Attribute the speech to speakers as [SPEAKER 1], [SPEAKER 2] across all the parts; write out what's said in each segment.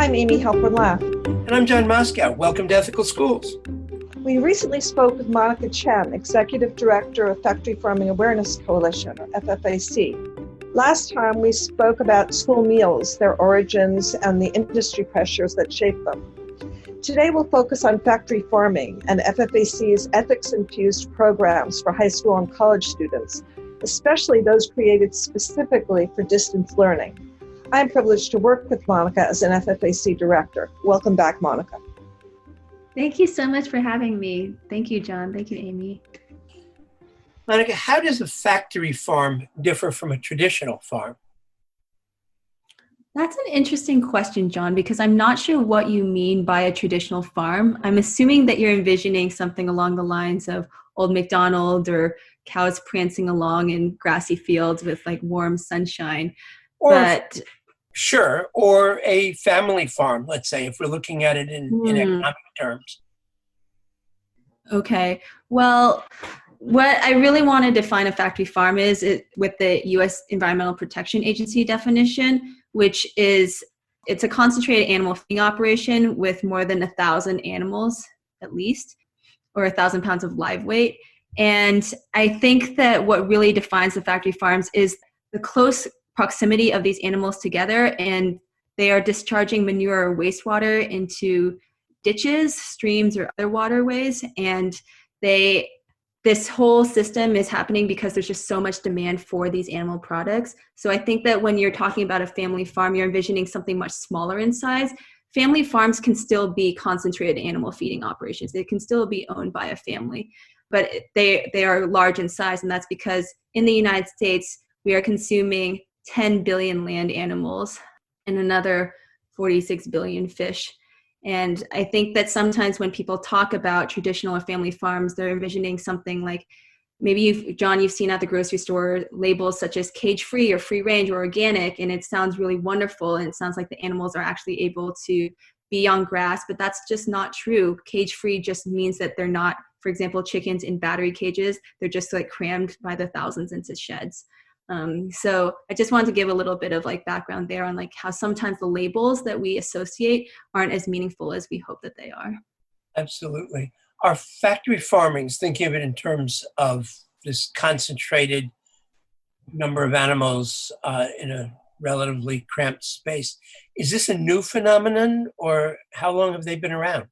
[SPEAKER 1] I'm Amy Halpern-Laff.
[SPEAKER 2] And I'm John Moscow. Welcome to Ethical Schools.
[SPEAKER 1] We recently spoke with Monica Chen, Executive Director of Factory Farming Awareness Coalition, or FFAC. Last time we spoke about school meals, their origins, and the industry pressures that shape them. Today we'll focus on factory farming and FFAC's ethics-infused programs for high school and college students, especially those created specifically for distance learning. I'm privileged to work with Monica as an FFAC director. Welcome back, Monica.
[SPEAKER 3] Thank you so much for having me. Thank you, John. Thank you, Amy.
[SPEAKER 2] Monica, how does a factory farm differ from a traditional farm?
[SPEAKER 3] That's an interesting question, John, because I'm not sure what you mean by a traditional farm. I'm assuming that you're envisioning something along the lines of old MacDonald or cows prancing along in grassy fields with like warm sunshine.
[SPEAKER 2] Sure, or a family farm, let's say, if we're looking at it in economic terms.
[SPEAKER 3] Okay, well, what I really want to define a factory farm is with the U.S. Environmental Protection Agency definition, which is it's a concentrated animal feeding operation with more than 1,000 animals, at least, or 1,000 pounds of live weight. And I think that what really defines the factory farms is the close proximity of these animals together, and they are discharging manure or wastewater into ditches, streams, or other waterways. And this whole system is happening because there's just so much demand for these animal products. So I think that when you're talking about a family farm, you're envisioning something much smaller in size. Family farms can still be concentrated animal feeding operations. They can still be owned by a family, but they are large in size. And that's because in the United States, we are consuming 10 billion land animals and another 46 billion fish. And I think that sometimes when people talk about traditional or family farms, they're envisioning something like maybe you've seen at the grocery store labels such as cage-free or free range or organic, and it sounds really wonderful. And it sounds like the animals are actually able to be on grass, but that's just not true. Cage-free just means that they're not, for example, chickens in battery cages. They're just like crammed by the thousands into sheds. So I just wanted to give a little bit of like background there on like how sometimes the labels that we associate aren't as meaningful as we hope that they are.
[SPEAKER 2] Absolutely. Are factory farmings, thinking of it in terms of this concentrated number of animals in a relatively cramped space, is this a new phenomenon, or how long have they been around?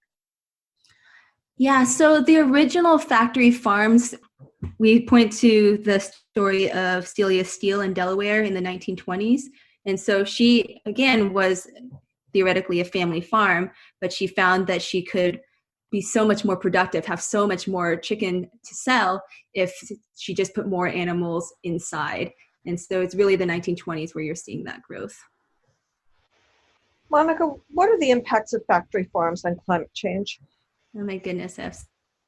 [SPEAKER 3] Yeah, so the original factory farms, we point to the story of Celia Steele in Delaware in the 1920s. And so she, again, was theoretically a family farm, but she found that she could be so much more productive, have so much more chicken to sell if she just put more animals inside. And so it's really the 1920s where you're seeing that growth.
[SPEAKER 1] Monica, what are the impacts of factory farms on climate change?
[SPEAKER 3] Oh my goodness, I have so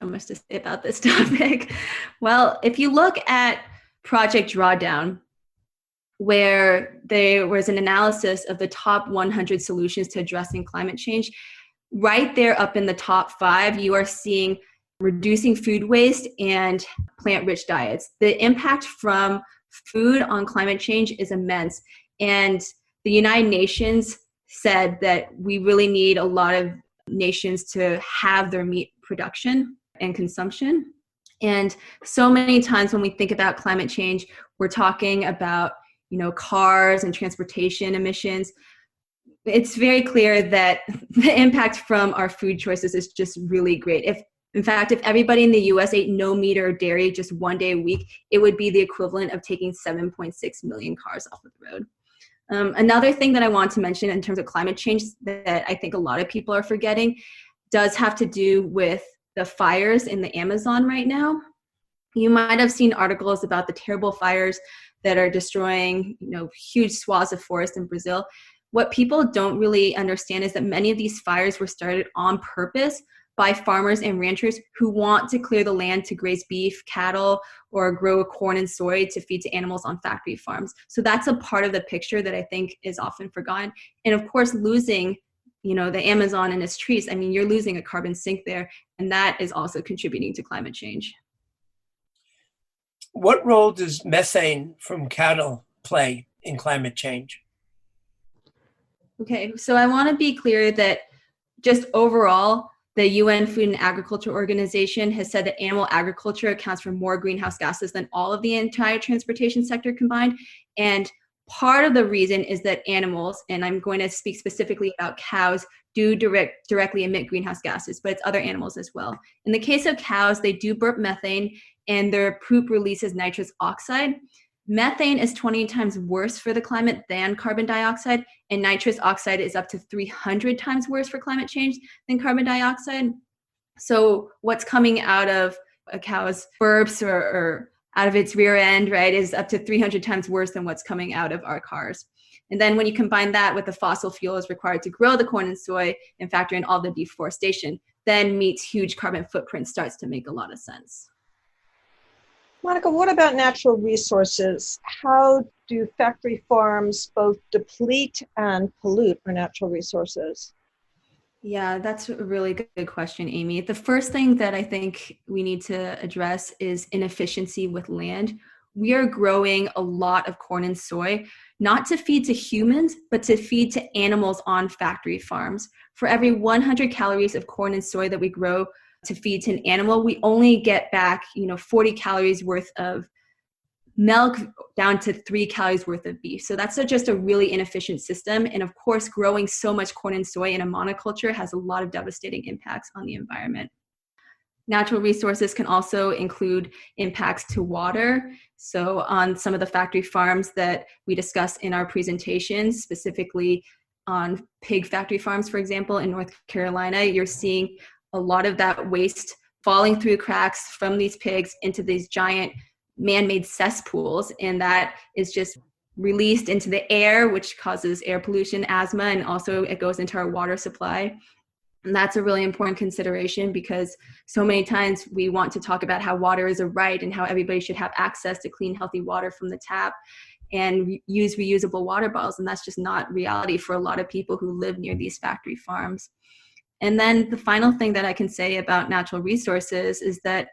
[SPEAKER 3] much to say about this topic. Well, if you look at Project Drawdown, where there was an analysis of the top 100 solutions to addressing climate change, right there up in the top 5, you are seeing reducing food waste and plant-rich diets. The impact from food on climate change is immense. And the United Nations said that we really need a lot of nations to have their meat production and consumption. And so many times when we think about climate change, we're talking about, cars and transportation emissions. It's very clear that the impact from our food choices is just really great. In fact, if everybody in the US ate no meat or dairy just one day a week, it would be the equivalent of taking 7.6 million cars off of the road. Another thing that I want to mention in terms of climate change that I think a lot of people are forgetting does have to do with the fires in the Amazon right now. You might have seen articles about the terrible fires that are destroying, huge swaths of forest in Brazil. What people don't really understand is that many of these fires were started on purpose by farmers and ranchers who want to clear the land to graze beef, cattle, or grow corn and soy to feed to animals on factory farms. So that's a part of the picture that I think is often forgotten. And of course, losing, the Amazon and its trees, you're losing a carbon sink there, and that is also contributing to climate change.
[SPEAKER 2] What role does methane from cattle play in climate change?
[SPEAKER 3] Okay, so I want to be clear that just overall, the UN Food and Agriculture Organization has said that animal agriculture accounts for more greenhouse gases than all of the entire transportation sector combined. And part of the reason is that animals, and I'm going to speak specifically about cows, do directly emit greenhouse gases, but it's other animals as well. In the case of cows, they do burp methane, and their poop releases nitrous oxide. Methane is 20 times worse for the climate than carbon dioxide, and nitrous oxide is up to 300 times worse for climate change than carbon dioxide. So what's coming out of a cow's burps or out of its rear end, right, is up to 300 times worse than what's coming out of our cars. And then when you combine that with the fossil fuels required to grow the corn and soy and factor in all the deforestation, then meat's huge carbon footprint starts to make a lot of sense.
[SPEAKER 1] Monica, what about natural resources? How do factory farms both deplete and pollute our natural resources?
[SPEAKER 3] Yeah, that's a really good question, Amy. The first thing that I think we need to address is inefficiency with land. We are growing a lot of corn and soy, not to feed to humans, but to feed to animals on factory farms. For every 100 calories of corn and soy that we grow to feed to an animal, we only get back, 40 calories worth of milk down to 3 calories worth of beef. So that's just a really inefficient system. And of course, growing so much corn and soy in a monoculture has a lot of devastating impacts on the environment. Natural resources can also include impacts to water. So on some of the factory farms that we discussed in our presentations, specifically on pig factory farms, for example, in North Carolina, you're seeing a lot of that waste falling through cracks from these pigs into these giant man-made cesspools, and that is just released into the air, which causes air pollution, asthma, and also it goes into our water supply. And that's a really important consideration because so many times we want to talk about how water is a right and how everybody should have access to clean, healthy water from the tap and use reusable water bottles, and that's just not reality for a lot of people who live near these factory farms. And then the final thing that I can say about natural resources is that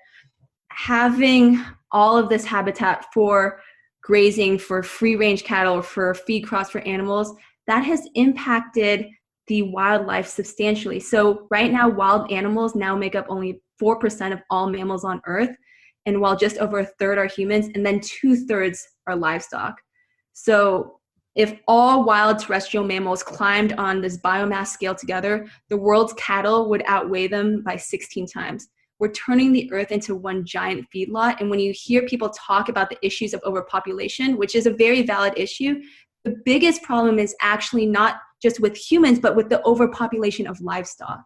[SPEAKER 3] having all of this habitat for grazing, for free-range cattle, for feed crops for animals, that has impacted the wildlife substantially. So right now, wild animals now make up only 4% of all mammals on Earth, and while just over a third are humans, and then 2/3 are livestock. So if all wild terrestrial mammals climbed on this biomass scale together, the world's cattle would outweigh them by 16 times. We're turning the earth into one giant feedlot. And when you hear people talk about the issues of overpopulation, which is a very valid issue, the biggest problem is actually not just with humans, but with the overpopulation of livestock.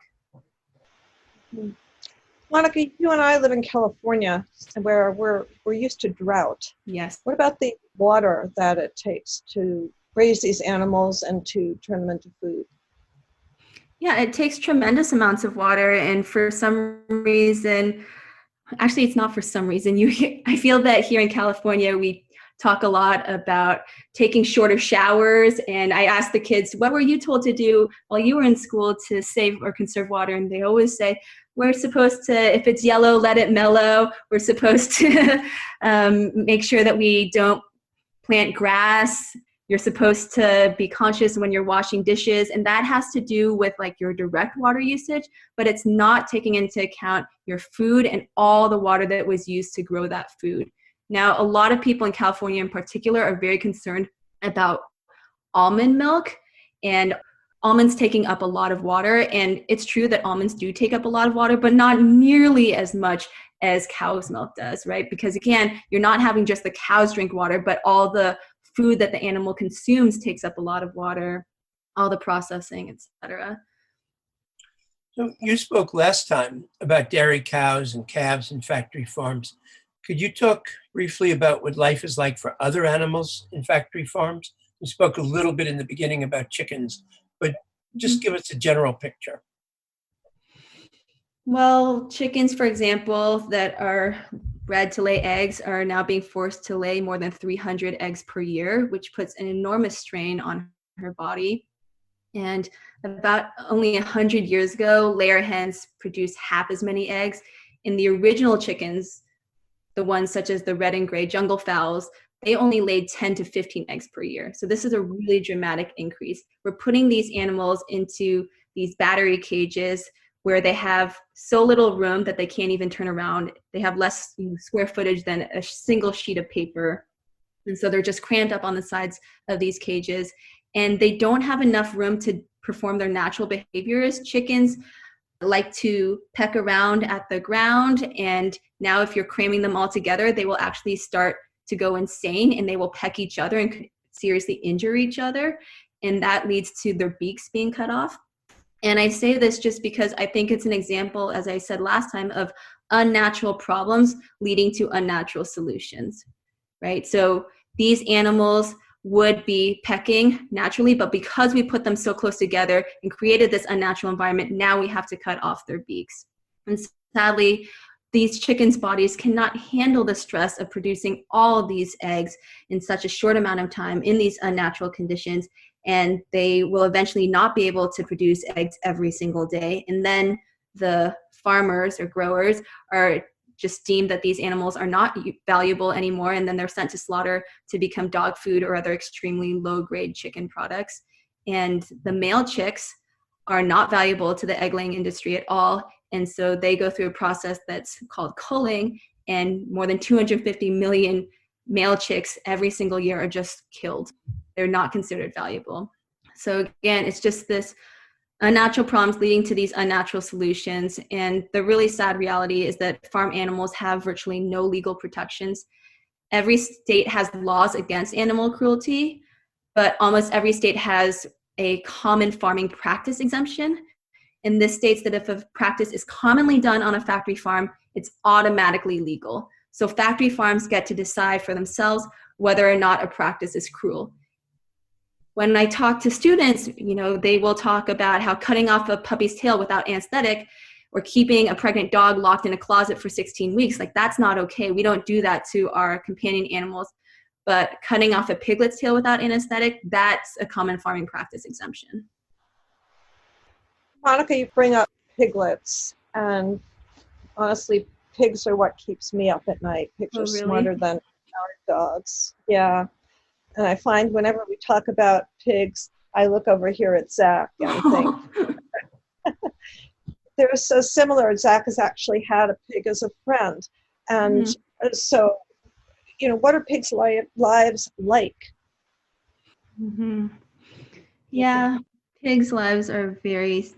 [SPEAKER 1] Monica, you and I live in California, where we're used to drought.
[SPEAKER 3] Yes.
[SPEAKER 1] What about the water that it takes to raise these animals and to turn them into food?
[SPEAKER 3] Yeah, it takes tremendous amounts of water, and for some reason, actually it's not for some reason, I feel that here in California we talk a lot about taking shorter showers, and I ask the kids, what were you told to do while you were in school to save or conserve water? And they always say, we're supposed to, if it's yellow, let it mellow. We're supposed to make sure that we don't plant grass. You're supposed to be conscious when you're washing dishes, and that has to do with like your direct water usage, but it's not taking into account your food and all the water that was used to grow that food. Now, a lot of people in California in particular are very concerned about almond milk, and almonds taking up a lot of water. And it's true that almonds do take up a lot of water, but not nearly as much as cow's milk does, right? Because again, you're not having just the cows drink water, but all the food that the animal consumes takes up a lot of water, all the processing, etc.
[SPEAKER 2] So you spoke last time about dairy cows and calves and factory farms. Could you talk briefly about what life is like for other animals in factory farms? You spoke a little bit in the beginning about chickens, but just give us a general picture.
[SPEAKER 3] Well, chickens, for example, that are bred to lay eggs are now being forced to lay more than 300 eggs per year, which puts an enormous strain on her body. And about only 100 years ago, layer hens produced half as many eggs. In the original chickens, the ones such as the red and gray jungle fowls, they only laid 10 to 15 eggs per year. So this is a really dramatic increase. We're putting these animals into these battery cages where they have so little room that they can't even turn around. They have less square footage than a single sheet of paper. And so they're just cramped up on the sides of these cages. And they don't have enough room to perform their natural behaviors. Chickens like to peck around at the ground. And now if you're cramming them all together, they will actually start to go insane and they will peck each other and seriously injure each other. And that leads to their beaks being cut off. And I say this just because I think it's an example, as I said last time, of unnatural problems leading to unnatural solutions, right? So these animals would be pecking naturally, but because we put them so close together and created this unnatural environment, now we have to cut off their beaks. And sadly, these chickens' bodies cannot handle the stress of producing all of these eggs in such a short amount of time in these unnatural conditions, and they will eventually not be able to produce eggs every single day. And then the farmers or growers are just deemed that these animals are not valuable anymore, and then they're sent to slaughter to become dog food or other extremely low-grade chicken products. And the male chicks are not valuable to the egg-laying industry at all, and so they go through a process that's called culling, and more than 250 million male chicks every single year are just killed. They're not considered valuable. So again, it's just this unnatural problems leading to these unnatural solutions. And the really sad reality is that farm animals have virtually no legal protections. Every state has laws against animal cruelty, but almost every state has a common farming practice exemption. And this states that if a practice is commonly done on a factory farm, it's automatically legal. So factory farms get to decide for themselves whether or not a practice is cruel. When I talk to students, they will talk about how cutting off a puppy's tail without anesthetic or keeping a pregnant dog locked in a closet for 16 weeks, that's not okay. We don't do that to our companion animals. But cutting off a piglet's tail without anesthetic, that's a common farming practice exemption.
[SPEAKER 1] Monica, you bring up piglets, and honestly, pigs are what keeps me up at night. Pigs are smarter than our dogs. Yeah. And I find whenever we talk about pigs, I look over here at Zach and think, they're so similar. Zach has actually had a pig as a friend. And so, what are pigs' lives like?
[SPEAKER 3] Mm-hmm. Yeah, pigs' lives are very...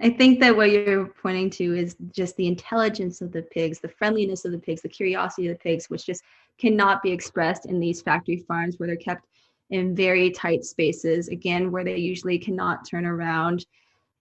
[SPEAKER 3] I think that what you're pointing to is just the intelligence of the pigs, the friendliness of the pigs, the curiosity of the pigs, which just cannot be expressed in these factory farms where they're kept in very tight spaces, again, where they usually cannot turn around.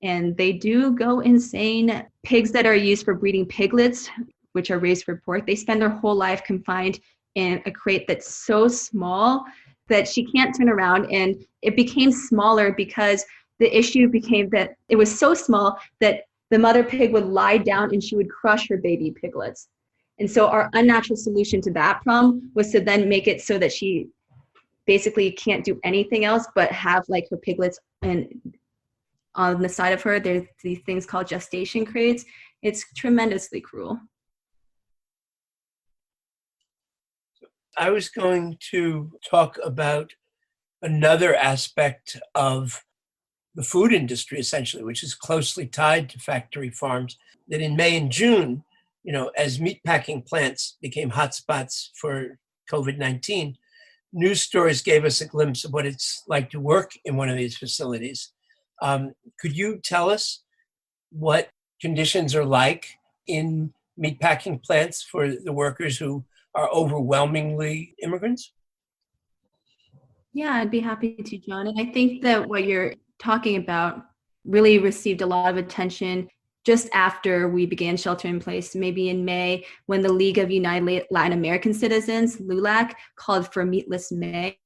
[SPEAKER 3] And they do go insane. Pigs that are used for breeding piglets, which are raised for pork, they spend their whole life confined in a crate that's so small that she can't turn around. And it became smaller because the issue became that it was so small that the mother pig would lie down and she would crush her baby piglets. And so our unnatural solution to that problem was to then make it so that she basically can't do anything else but have her piglets and on the side of her, there's these things called gestation crates. It's tremendously cruel.
[SPEAKER 2] I was going to talk about another aspect of the food industry, essentially, which is closely tied to factory farms, that in May and June, as meatpacking plants became hotspots for COVID-19, news stories gave us a glimpse of what it's like to work in one of these facilities. Could you tell us what conditions are like in meatpacking plants for the workers who are overwhelmingly immigrants?
[SPEAKER 3] Yeah, I'd be happy to, John. And I think that what you're talking about really received a lot of attention just after we began shelter in place, maybe in May, when the League of United Latin American Citizens, LULAC, called for Meatless May.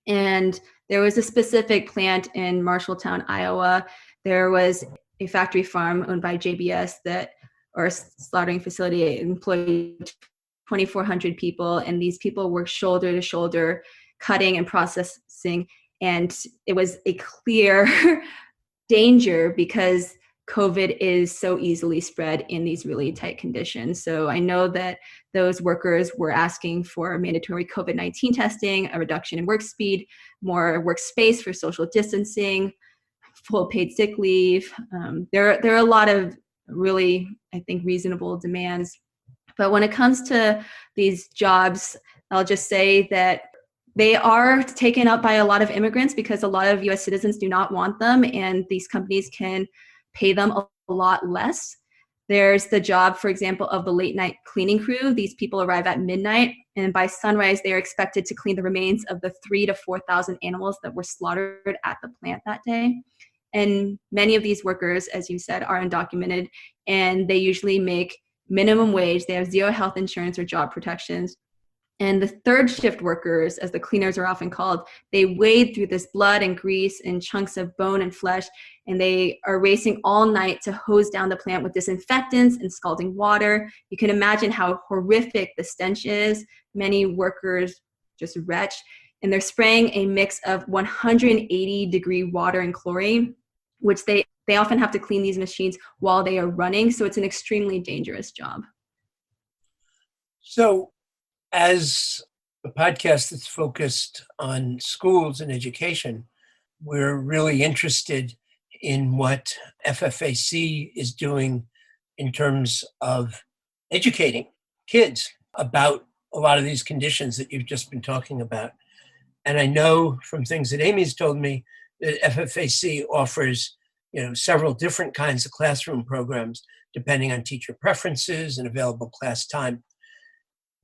[SPEAKER 3] And there was a specific plant in Marshalltown, Iowa. There was a factory farm owned by JBS or a slaughtering facility, employed 2,400 people. And these people worked shoulder to shoulder, cutting and processing. And it was a clear danger because COVID is so easily spread in these really tight conditions. So I know that those workers were asking for mandatory COVID-19 testing, a reduction in work speed, more workspace for social distancing, full paid sick leave. There are a lot of really, I think, reasonable demands. But when it comes to these jobs, I'll just say that they are taken up by a lot of immigrants because a lot of US citizens do not want them, and these companies can pay them a lot less. There's the job, for example, of the late night cleaning crew. These people arrive at midnight, and by sunrise, they are expected to clean the remains of the 3,000 to 4,000 animals that were slaughtered at the plant that day. And many of these workers, as you said, are undocumented, and they usually make minimum wage. They have zero health insurance or job protections. And the third shift workers, as the cleaners are often called, they wade through this blood and grease and chunks of bone and flesh, and they are racing all night to hose down the plant with disinfectants and scalding water. You can imagine how horrific the stench is. Many workers just retch, and they're spraying a mix of 180-degree water and chlorine, which they often have to clean these machines while they are running. So it's an extremely dangerous job.
[SPEAKER 2] So, as a podcast that's focused on schools and education, we're really interested in what FFAC is doing in terms of educating kids about a lot of these conditions that you've just been talking about. And I know from things that Amy's told me that FFAC offers, several different kinds of classroom programs depending on teacher preferences and available class time.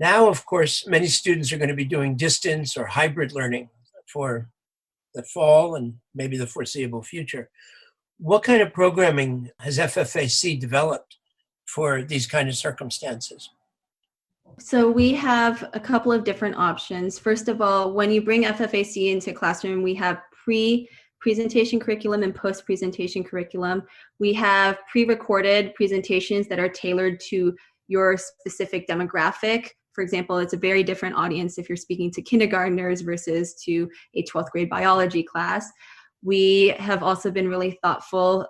[SPEAKER 2] Now, of course, many students are going to be doing distance or hybrid learning for the fall and maybe the foreseeable future. What kind of programming has FFAC developed for these kind of circumstances?
[SPEAKER 3] So we have a couple of different options. First of all, when you bring FFAC into classroom, we have pre-presentation curriculum and post-presentation curriculum. We have pre-recorded presentations that are tailored to your specific demographic. For example, it's a very different audience if you're speaking to kindergartners versus to a 12th grade biology class. We have also been really thoughtful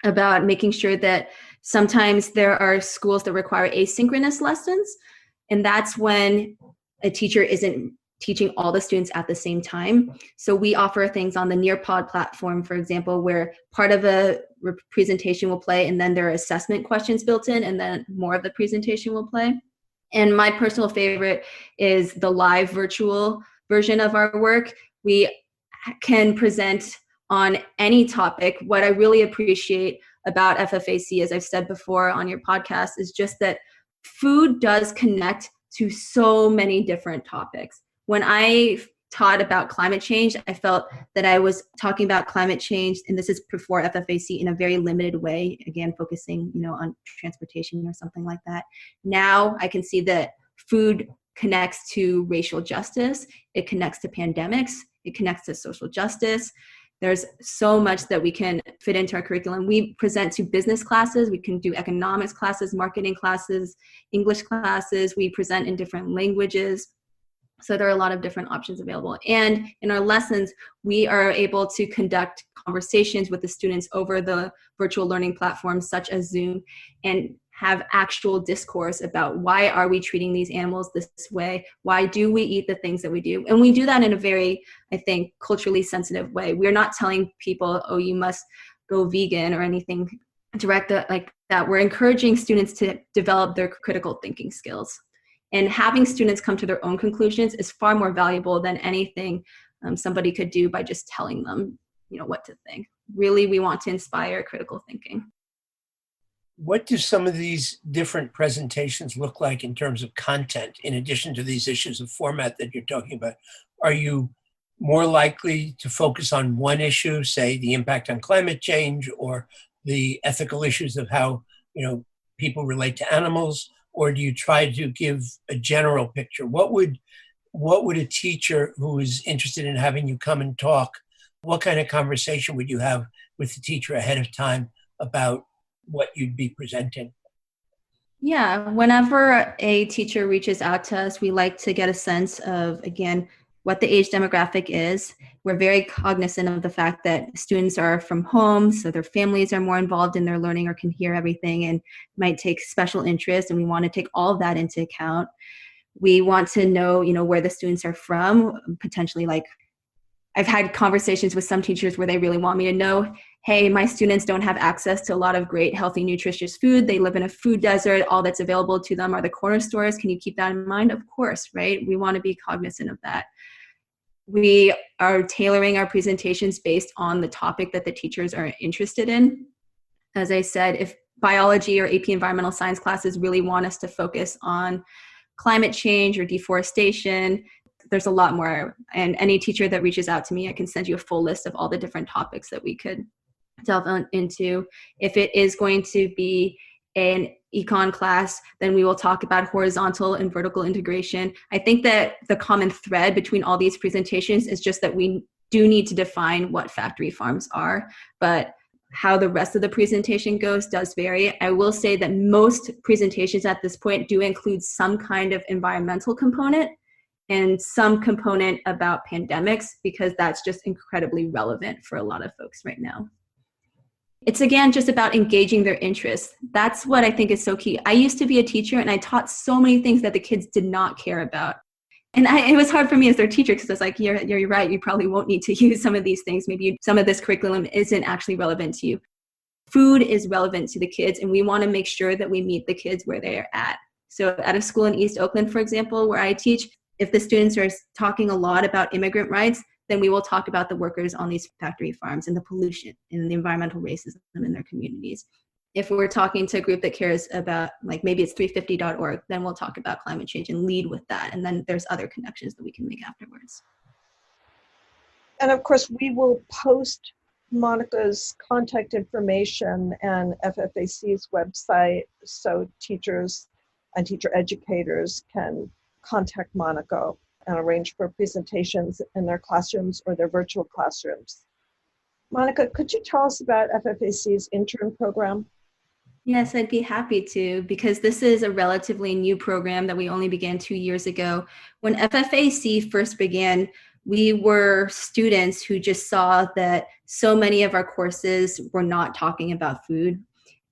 [SPEAKER 3] about making sure that sometimes there are schools that require asynchronous lessons, and that's when a teacher isn't teaching all the students at the same time. So we offer things on the Nearpod platform, for example, where part of a presentation will play and then there are assessment questions built in and then more of the presentation will play. And my personal favorite is the live virtual version of our work. We can present on any topic. What I really appreciate about FFAC, as I've said before on your podcast, is just that food does connect to so many different topics. When I taught about climate change, I felt that I was talking about climate change, and this is before FFAC, in a very limited way, again, focusing, on transportation or something like that. Now I can see that food connects to racial justice, it connects to pandemics, it connects to social justice. There's so much that we can fit into our curriculum. We present to business classes, we can do economics classes, marketing classes, English classes, we present in different languages. So there are a lot of different options available. And in our lessons, we are able to conduct conversations with the students over the virtual learning platforms such as Zoom and have actual discourse about why are we treating these animals this way? Why do we eat the things that we do? And we do that in a very, I think, culturally sensitive way. We're not telling people, oh, you must go vegan or anything direct like that. We're encouraging students to develop their critical thinking skills. And having students come to their own conclusions is far more valuable than anything somebody could do by just telling them, what to think. Really, we want to inspire critical thinking.
[SPEAKER 2] What do some of these different presentations look like in terms of content, in addition to these issues of format that you're talking about? Are you more likely to focus on one issue, say the impact on climate change or the ethical issues of how, people relate to animals? Or do you try to give a general picture? What would a teacher who is interested in having you come and talk, what kind of conversation would you have with the teacher ahead of time about what you'd be presenting?
[SPEAKER 3] Yeah, whenever a teacher reaches out to us, we like to get a sense of, again, what the age demographic is. We're very cognizant of the fact that students are from home, so their families are more involved in their learning or can hear everything and might take special interest, and we want to take all of that into account. We want to know, where the students are from, potentially like I've had conversations with some teachers where they really want me to know, hey, my students don't have access to a lot of great, healthy, nutritious food. They live in a food desert. All that's available to them are the corner stores. Can you keep that in mind? Of course, right? We want to be cognizant of that. We are tailoring our presentations based on the topic that the teachers are interested in. As I said, if biology or AP environmental science classes really want us to focus on climate change or deforestation, there's a lot more. And any teacher that reaches out to me, I can send you a full list of all the different topics that we could delve into. If it is going to be an econ class, then we will talk about horizontal and vertical integration. I think that the common thread between all these presentations is just that we do need to define what factory farms are, but how the rest of the presentation goes does vary. I will say that most presentations at this point do include some kind of environmental component and some component about pandemics, because that's just incredibly relevant for a lot of folks right now. It's again just about engaging their interests. That's what I think is so key. I used to be a teacher and I taught so many things that the kids did not care about. And it was hard for me as their teacher because I was like, you're right, you probably won't need to use some of these things. Maybe some of this curriculum isn't actually relevant to you. Food is relevant to the kids, and we want to make sure that we meet the kids where they are at. So at a school in East Oakland, for example, where I teach, if the students are talking a lot about immigrant rights, then we will talk about the workers on these factory farms and the pollution and the environmental racism in their communities. If we're talking to a group that cares about, like maybe it's 350.org, then we'll talk about climate change and lead with that. And then there's other connections that we can make afterwards.
[SPEAKER 1] And of course, we will post Monica's contact information and FFAC's website so teachers and teacher educators can contact Monica and arrange for presentations in their classrooms or their virtual classrooms. Monica, could you tell us about FFAC's intern program?
[SPEAKER 3] Yes, I'd be happy to, because this is a relatively new program that we only began 2 years ago. When FFAC first began, we were students who just saw that so many of our courses were not talking about food,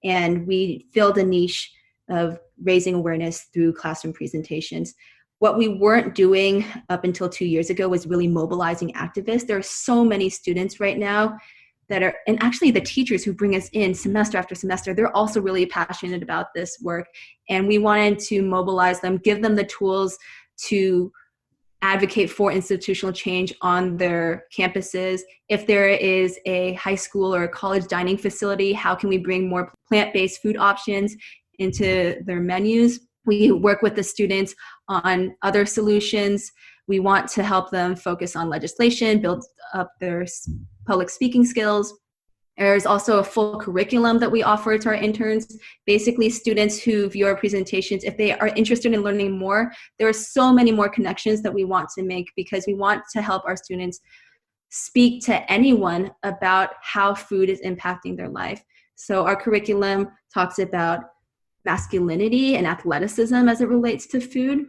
[SPEAKER 3] and we filled a niche of raising awareness through classroom presentations. What we weren't doing up until 2 years ago was really mobilizing activists. There are so many students right now that are, and actually the teachers who bring us in semester after semester, they're also really passionate about this work. And we wanted to mobilize them, give them the tools to advocate for institutional change on their campuses. If there is a high school or a college dining facility, how can we bring more plant-based food options into their menus? We work with the students on other solutions. We want to help them focus on legislation, build up their public speaking skills. There's also a full curriculum that we offer to our interns. Basically, students who view our presentations, if they are interested in learning more, there are so many more connections that we want to make, because we want to help our students speak to anyone about how food is impacting their life. So our curriculum talks about masculinity and athleticism as it relates to food.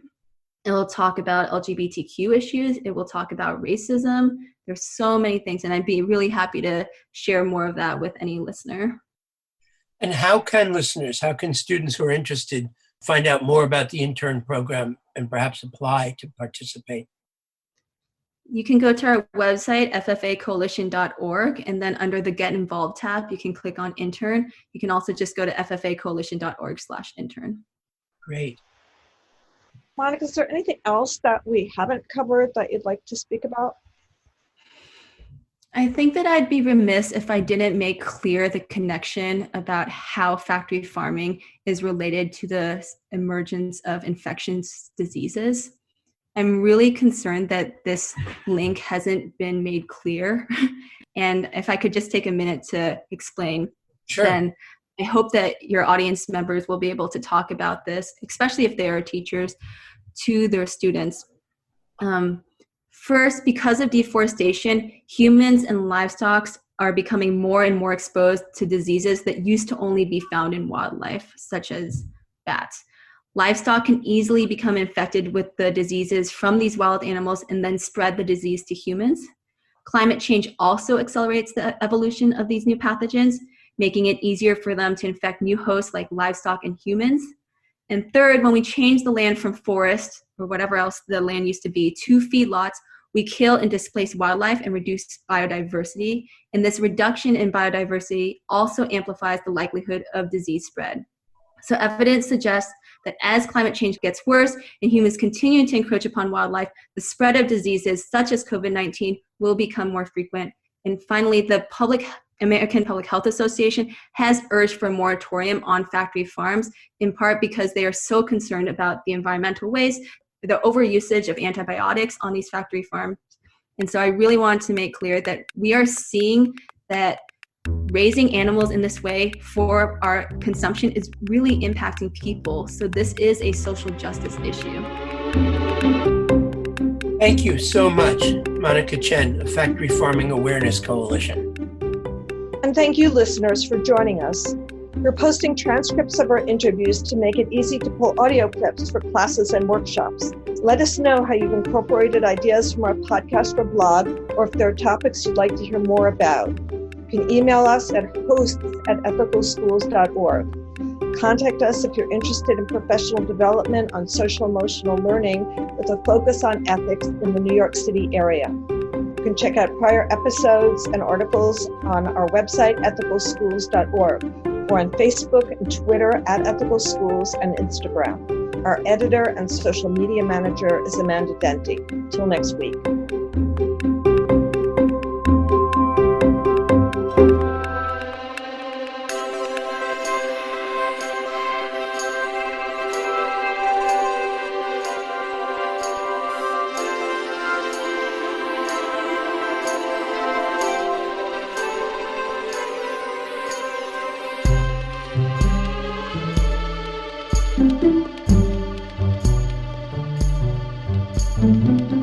[SPEAKER 3] It will talk about LGBTQ issues. It will talk about racism. There's so many things, and I'd be really happy to share more of that with any listener.
[SPEAKER 2] And how can students who are interested find out more about the intern program and perhaps apply to participate?
[SPEAKER 3] You can go to our website, ffacoalition.org, and then under the Get Involved tab, you can click on intern. You can also just go to ffacoalition.org/intern.
[SPEAKER 2] Great.
[SPEAKER 1] Monica, is there anything else that we haven't covered that you'd like to speak about?
[SPEAKER 3] I think that I'd be remiss if I didn't make clear the connection about how factory farming is related to the emergence of infectious diseases. I'm really concerned that this link hasn't been made clear. And if I could just take a minute to explain,
[SPEAKER 2] Sure.
[SPEAKER 3] Then I hope that your audience members will be able to talk about this, especially if they are teachers, to their students. First, because of deforestation, humans and livestock are becoming more and more exposed to diseases that used to only be found in wildlife, such as bats. Livestock can easily become infected with the diseases from these wild animals and then spread the disease to humans. Climate change also accelerates the evolution of these new pathogens, making it easier for them to infect new hosts like livestock and humans. And third, when we change the land from forest or whatever else the land used to be to feedlots, we kill and displace wildlife and reduce biodiversity. And this reduction in biodiversity also amplifies the likelihood of disease spread. So evidence suggests that as climate change gets worse and humans continue to encroach upon wildlife, the spread of diseases such as COVID-19 will become more frequent. And finally, the American Public Health Association has urged for a moratorium on factory farms, in part because they are so concerned about the environmental waste, the overusage of antibiotics on these factory farms. And so I really want to make clear that we are seeing that raising animals in this way for our consumption is really impacting people. So this is a social justice issue.
[SPEAKER 2] Thank you so much, Monica Chen of Factory Farming Awareness Coalition.
[SPEAKER 1] And thank you, listeners, for joining us. We're posting transcripts of our interviews to make it easy to pull audio clips for classes and workshops. Let us know how you've incorporated ideas from our podcast or blog, or if there are topics you'd like to hear more about. You can email us at hosts@ethicalschools.org. Contact us if you're interested in professional development on social-emotional learning with a focus on ethics in the New York City area. You can check out prior episodes and articles on our website, ethicalschools.org, or on Facebook and Twitter @ethicalschools and Instagram. Our editor and social media manager is Amanda Denti. Till next week.
[SPEAKER 4] Thank you.